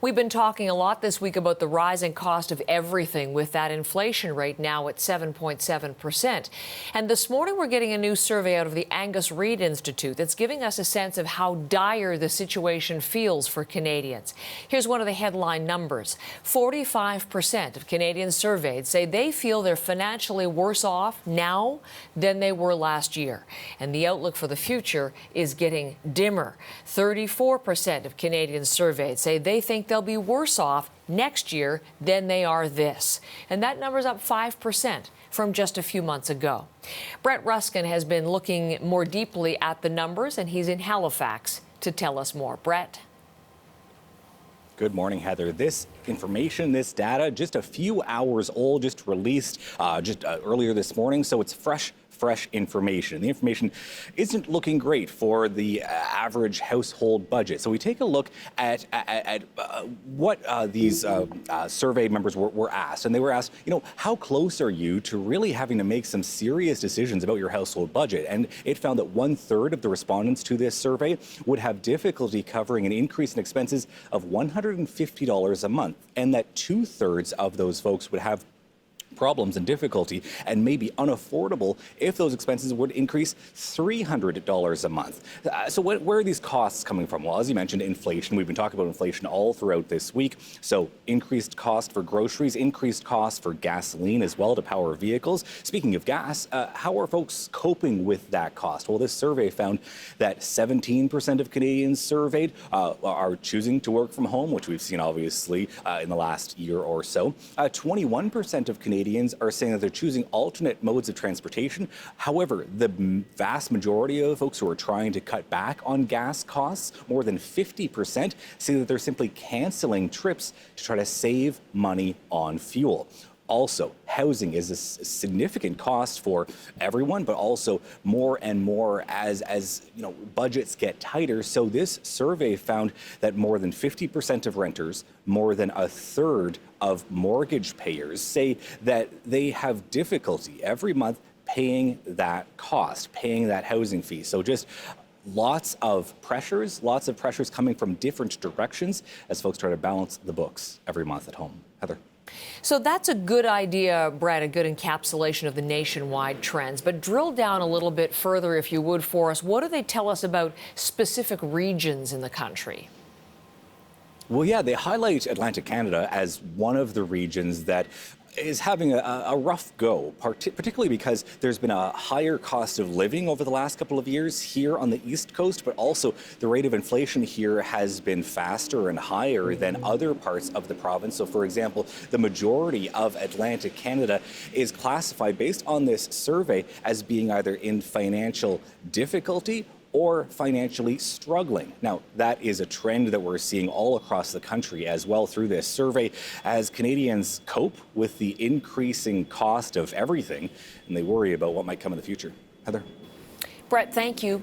We've been talking a lot this week about the rising cost of everything, with that inflation rate now at 7.7%. And this morning we're getting a new survey out of the Angus Reid Institute that's giving us a sense of how dire the situation feels for Canadians. Here's one of the headline numbers. 45% of Canadians surveyed say they feel they're financially worse off now than they were last year. And the outlook for the future is getting dimmer. 34% of Canadians surveyed say they think they'll be worse off next year than they are this. And that number's up 5% from just a few months ago. Brett Ruskin has been looking more deeply at the numbers, and he's in Halifax to tell us more. Brett. Good morning, Heather. This information, this data, just a few hours old, just released earlier this morning, so it's fresh information. The information isn't looking great for the average household budget. So we take a look at what these survey members were asked. And they were asked, how close are you to really having to make some serious decisions about your household budget? And it found that 1/3 of the respondents to this survey would have difficulty covering an increase in expenses of $150 a month, and that 2/3 of those folks would have problems and difficulty and may be unaffordable if those expenses would increase $300 a month. So where are these costs coming from? Well, as you mentioned, inflation. We've been talking about inflation all throughout this week. So increased cost for groceries, increased cost for gasoline as well to power vehicles. Speaking of gas, how are folks coping with that cost? Well, this survey found that 17% of Canadians surveyed are choosing to work from home, which we've seen obviously in the last year or so. 21% of Canadians are saying that they're choosing alternate modes of transportation. However, the vast majority of folks who are trying to cut back on gas costs, more than 50%, say that they're simply canceling trips to try to save money on fuel. Also, housing is a significant cost for everyone, but also more and more as budgets get tighter. So this survey found that more than 50% of renters, more than 1/3 of mortgage payers say that they have difficulty every month paying that cost, paying that housing fee. So just lots of pressures coming from different directions as folks try to balance the books every month at home. Heather. So that's a good idea, Brad, a good encapsulation of the nationwide trends. But drill down a little bit further, if you would, for us. What do they tell us about specific regions in the country? Well, yeah, they highlight Atlantic Canada as one of the regions that is having a rough go, particularly because there's been a higher cost of living over the last couple of years here on the East Coast, but also the rate of inflation here has been faster and higher than other parts of the province. So, for example, the majority of Atlantic Canada is classified, based on this survey, as being either in financial difficulty or financially struggling. Now, that is a trend that we're seeing all across the country as well through this survey as Canadians cope with the increasing cost of everything and they worry about what might come in the future. Heather. Brett, thank you.